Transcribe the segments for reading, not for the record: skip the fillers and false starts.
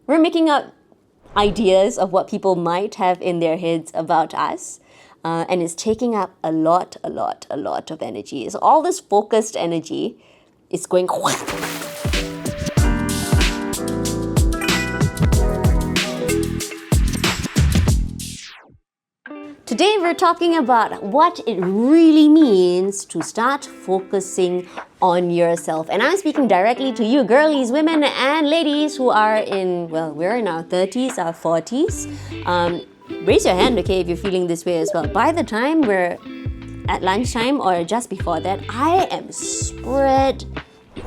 We're making up ideas of what people might have in their heads about us. And it's taking up a lot of energy. So all this focused energy is going. Today we're talking about what it really means to start focusing on yourself. And I'm speaking directly to you girlies, women and ladies who are we're in our 30s, our 40s. Raise your hand, okay, if you're feeling this way as well. By the time we're at lunchtime or just before that, I am spread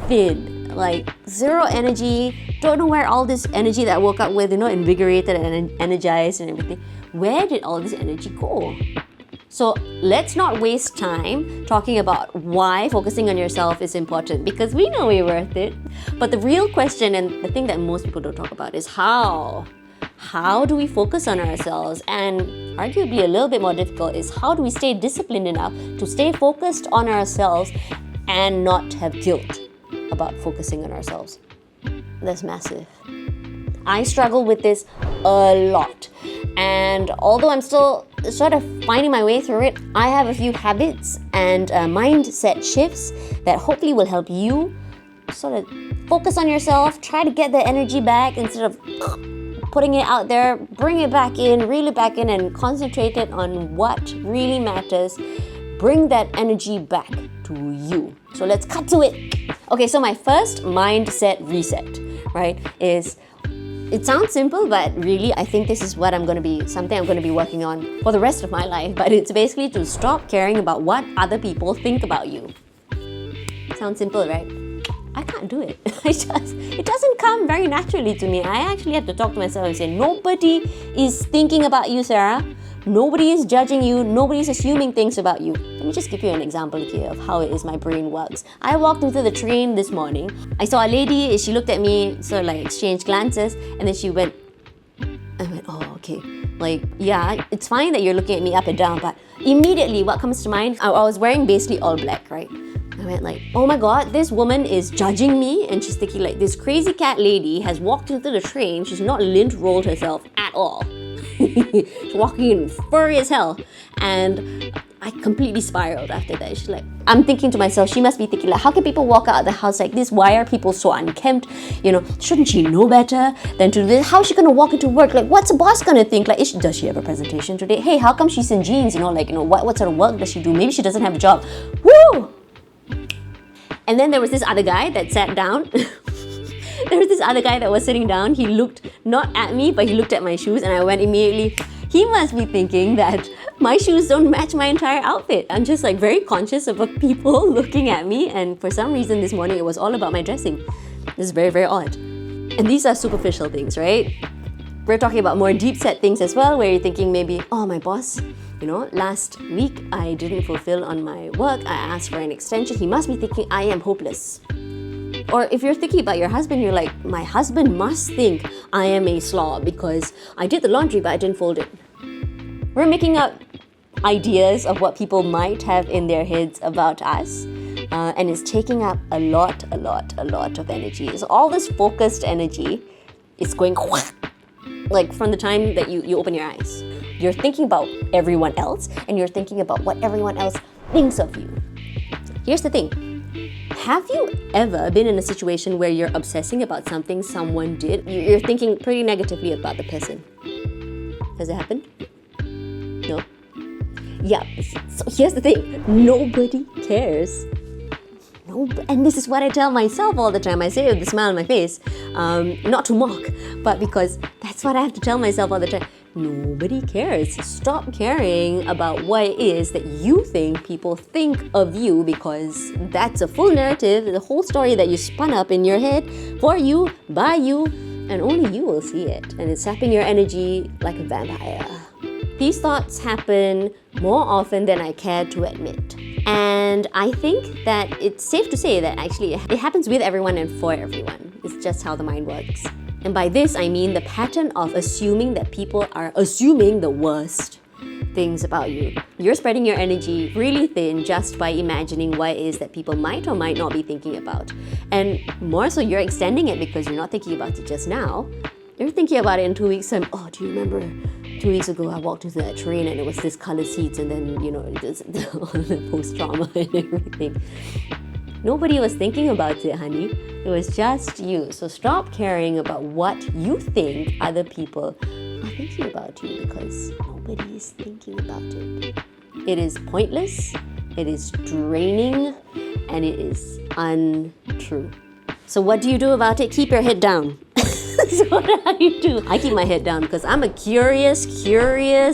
thin, like zero energy. Don't know where all this energy that I woke up with, invigorated and energized and everything. Where did all this energy go? So let's not waste time talking about why focusing on yourself is important, because we know we're worth it. But the real question, and the thing that most people don't talk about, is how. How do we focus on ourselves? And arguably a little bit more difficult is how do we stay disciplined enough to stay focused on ourselves and not have guilt about focusing on ourselves? That's massive. I struggle with this a lot. And although I'm still sort of finding my way through it, I have a few habits and mindset shifts that hopefully will help you sort of focus on yourself, try to get the energy back instead of putting it out there, bring it back in, reel it back in, and concentrate it on what really matters. Bring that energy back to you. So let's cut to it. Okay, so my first mindset reset, right, is, it sounds simple, but really I think this is something I'm going to be working on for the rest of my life. But it's basically to stop caring about what other people think about you. Sounds simple, right? I can't do it. It doesn't come very naturally to me. I actually have to talk to myself and say, nobody is thinking about you, Sarah. Nobody is judging you. Nobody is assuming things about you. Let me just give you an example here of how it is my brain works. I walked into the train this morning. I saw a lady. She looked at me, sort of like exchanged glances, and then she went, I went, oh, okay. Like, yeah, it's fine that you're looking at me up and down, but immediately what comes to mind, I was wearing basically all black, right? I went like, oh my god, this woman is judging me, and she's thinking like, this crazy cat lady has walked into the train. She's not lint rolled herself at all. She's walking in furry as hell. And I completely spiraled after that. She's like, I'm thinking to myself, she must be thinking like, how can people walk out of the house like this? Why are people so unkempt? Shouldn't she know better than to do this? How's she gonna walk into work? Like, what's a boss gonna think? Like, does she have a presentation today? Hey, how come she's in jeans? What sort of work does she do? Maybe she doesn't have a job. Woo! And then there was this other guy that sat down. There was this other guy that was sitting down. He looked not at me, but he looked at my shoes, and I went immediately, he must be thinking that my shoes don't match my entire outfit. I'm just like very conscious of people looking at me, and for some reason this morning it was all about my dressing. This is very, very odd. And these are superficial things, right? We're talking about more deep set things as well, where you're thinking maybe, oh, my boss, last week I didn't fulfill on my work. I asked for an extension. He must be thinking I am hopeless. Or if you're thinking about your husband, you're like, my husband must think I am a slob because I did the laundry but I didn't fold it. We're making up ideas of what people might have in their heads about us, and it's taking up a lot of energy. So all this focused energy is going like from the time that you open your eyes. You're thinking about everyone else, and you're thinking about what everyone else thinks of you. Here's the thing. Have you ever been in a situation where you're obsessing about something someone did? You're thinking pretty negatively about the person. Has it happened? No? Yeah, so here's the thing. Nobody cares. And this is what I tell myself all the time. I say it with a smile on my face, not to mock, but because that's what I have to tell myself all the time. Nobody cares. Stop caring about what it is that you think people think of you, because that's a full narrative, the whole story that you spun up in your head for you, by you, and only you will see it. And it's sapping your energy like a vampire. These thoughts happen more often than I care to admit. And I think that it's safe to say that actually it happens with everyone and for everyone. It's just how the mind works. And by this, I mean the pattern of assuming that people are assuming the worst things about you. You're spreading your energy really thin just by imagining what it is that people might or might not be thinking about. And more so, you're extending it because you're not thinking about it just now. You're thinking about it in 2 weeks' time. Oh, do you remember 2 weeks ago I walked into that train and it was this color seats and then, you know, all the post-trauma and everything. Nobody was thinking about it, honey. It was just you. So stop caring about what you think other people are thinking about you, because nobody is thinking about it. It is pointless, it is draining, and it is untrue. So what do you do about it? Keep your head down. So what do? I keep my head down because I'm a curious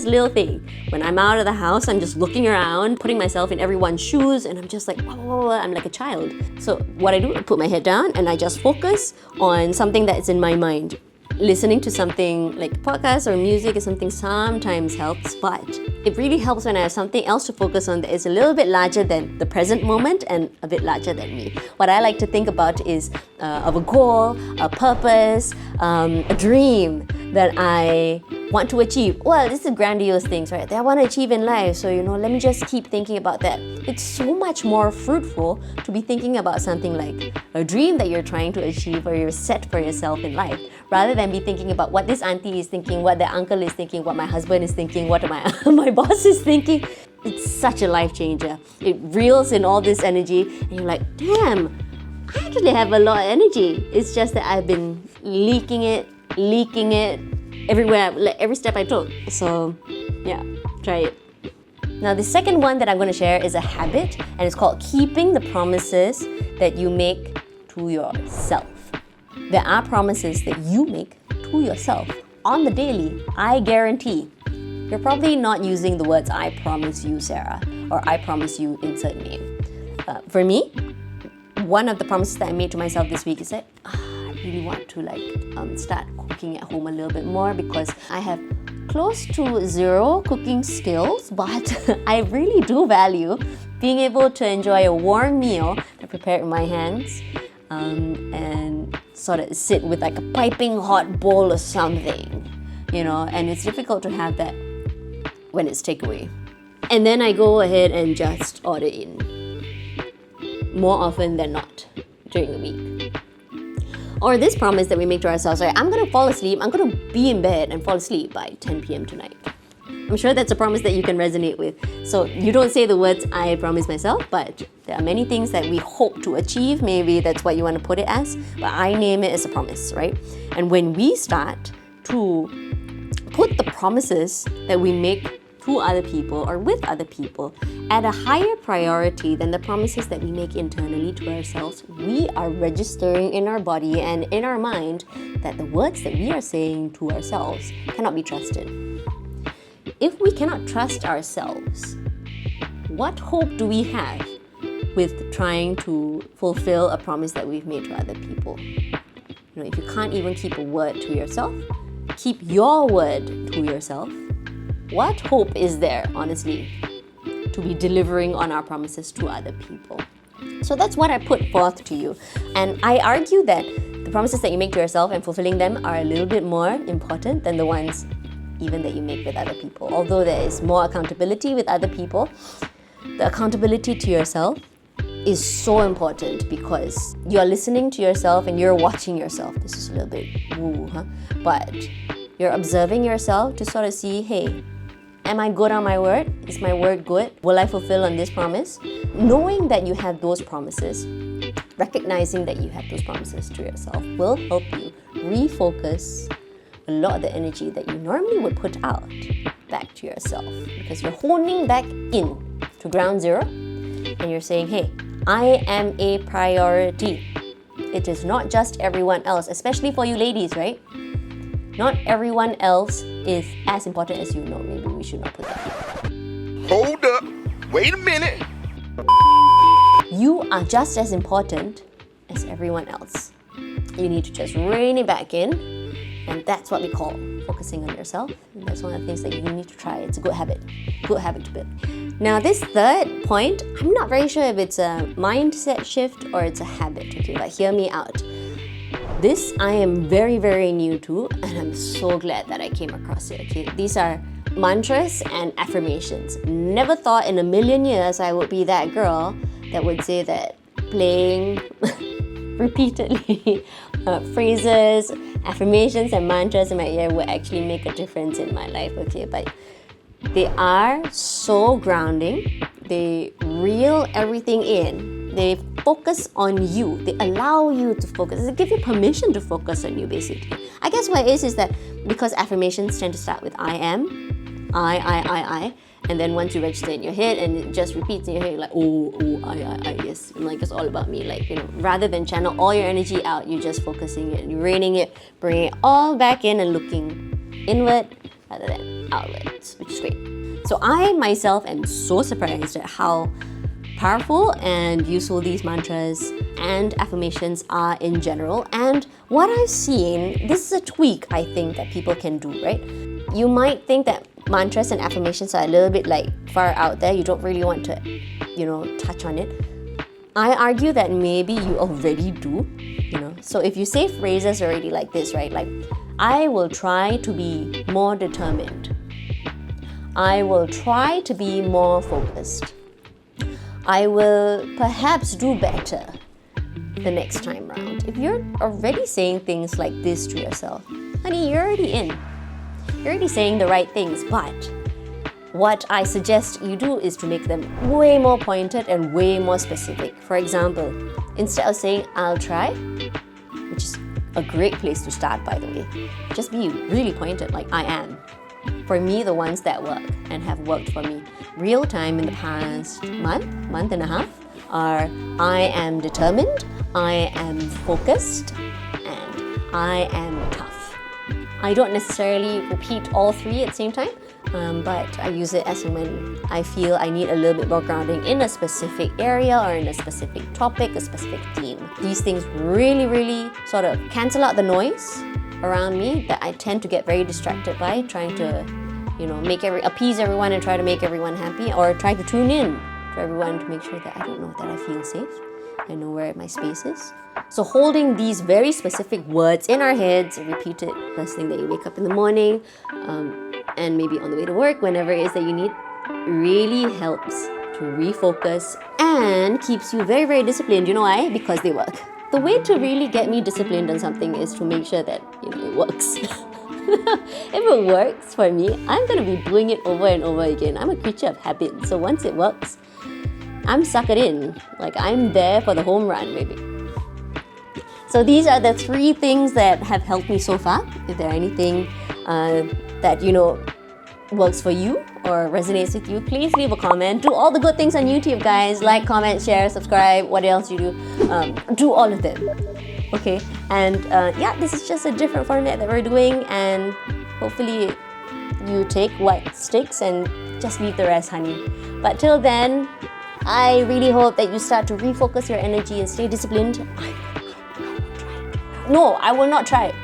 little thing. When I'm out of the house, I'm just looking around, putting myself in everyone's shoes, and I'm just like, whoa, I'm like a child. So what I do, I put my head down and I just focus on something that's in my mind. Listening to something like podcasts or music or something sometimes helps, but it really helps when I have something else to focus on that is a little bit larger than the present moment and a bit larger than me. What I like to think about is of a goal, a purpose, a dream that I want to achieve. Well, this is grandiose things, right? That I want to achieve in life. So, let me just keep thinking about that. It's so much more fruitful to be thinking about something like a dream that you're trying to achieve or you're set for yourself in life, rather than be thinking about what this auntie is thinking, what the uncle is thinking, what my husband is thinking, what my boss is thinking. It's such a life changer. It reels in all this energy and you're like, damn, I actually have a lot of energy. It's just that I've been leaking it everywhere, like every step I took. So yeah, try it. Now the second one that I'm going to share is a habit, and it's called keeping the promises that you make to yourself. There are promises that you make to yourself on the daily. I guarantee you're probably not using the words I promise you, Sarah, or I promise you, insert name. For me, one of the promises that I made to myself this week is that I really want to start cooking at home a little bit more, because I have close to zero cooking skills, but I really do value being able to enjoy a warm meal that prepared with my hands, and sort of sit with like a piping hot bowl or something, and it's difficult to have that when it's takeaway. And then I go ahead and just order in more often than not during the week. Or this promise that we make to ourselves, right? I'm gonna fall asleep, I'm gonna be in bed and fall asleep by 10 p.m. tonight. I'm sure that's a promise that you can resonate with. So you don't say the words, I promise myself, but there are many things that we hope to achieve. Maybe that's what you want to put it as, but I name it as a promise, right? And when we start to put the promises that we make to other people or with other people at a higher priority than the promises that we make internally to ourselves, we are registering in our body and in our mind that the words that we are saying to ourselves cannot be trusted. If we cannot trust ourselves, what hope do we have with trying to fulfill a promise that we've made to other people? If you can't even keep a word to yourself, keep your word to yourself, what hope is there, honestly, to be delivering on our promises to other people? So that's what I put forth to you. And I argue that the promises that you make to yourself and fulfilling them are a little bit more important than the ones even that you make with other people. Although there is more accountability with other people, the accountability to yourself is so important, because you're listening to yourself and you're watching yourself. This is a little bit woo, huh? But you're observing yourself to sort of see, hey, am I good on my word? Is my word good? Will I fulfill on this promise? Knowing that you have those promises, recognizing that you have those promises to yourself will help you refocus a lot of the energy that you normally would put out back to yourself, because you're honing back in to ground zero and you're saying, hey, I am a priority. It is not just everyone else, especially for you ladies, right? Not everyone else is as important as you. No, maybe we should not put that here. Hold up. Wait a minute. You are just as important as everyone else. You need to just rein it back in. And that's what we call focusing on yourself. And that's one of the things that you need to try. It's a good habit to build. Now, this third point, I'm not very sure if it's a mindset shift or it's a habit, okay? But hear me out. This I am very, very new to, and I'm so glad that I came across it, okay? These are mantras and affirmations. Never thought in a million years I would be that girl that would say that playing repeatedly phrases affirmations and mantras in my ear would actually make a difference in my life, okay? But they are so grounding. They reel everything in. They focus on you. They allow you to focus. They give you permission to focus on you, basically. I guess what it is that because affirmations tend to start with I am, I, and then once you register in your head and it just repeats in your head, you're like, I, yes. And like, it's all about me. Like, you know, rather than channel all your energy out, you're just focusing it, you're reining it, bringing it all back in and looking inward rather than outwards, which is great. So I myself am so surprised at how powerful and useful these mantras and affirmations are in general. And what I've seen, this is a tweak I think that people can do, right? You might think that mantras and affirmations are a little bit like far out there. You don't really want to, touch on it. I argue that maybe you already do, So if you say phrases already like this, right? Like, I will try to be more determined. I will try to be more focused. I will perhaps do better the next time round. If you're already saying things like this to yourself, honey, you're already in. You're already saying the right things, but what I suggest you do is to make them way more pointed and way more specific. For example, instead of saying, I'll try, which is a great place to start, by the way, just be really pointed, like I am. For me, the ones that work and have worked for me real time in the past month and a half are I am determined, I am focused, and I am tough. I don't necessarily repeat all three at the same time, but I use it as and when I feel I need a little bit more grounding in a specific area or in a specific topic, a specific theme. These things really, really sort of cancel out the noise around me that I tend to get very distracted by, trying to, appease everyone and try to make everyone happy, or try to tune in to everyone to make sure that I feel safe. I know where my space is. So holding these very specific words in our heads, repeat it first thing that you wake up in the morning, and maybe on the way to work, whenever it is that you need, really helps to refocus and keeps you very, very disciplined. You know why? Because they work. The way to really get me disciplined on something is to make sure that it works. If it works for me, I'm going to be doing it over and over again. I'm a creature of habit. So once it works, I'm suckered in. Like, I'm there for the home run, baby. So these are the 3 things that have helped me so far. If there are anything that works for you or resonates with you, please leave a comment. Do all the good things on YouTube, guys. Like, comment, share, subscribe, what else you do. Do all of them. Okay, and this is just a different format that we're doing, and hopefully you take what sticks and just leave the rest, honey. But till then, I really hope that you start to refocus your energy and stay disciplined. I will not try.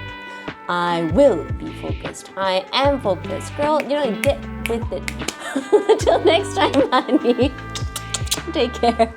I will be focused. I am focused. Girl, get with it. Till next time, honey. Take care.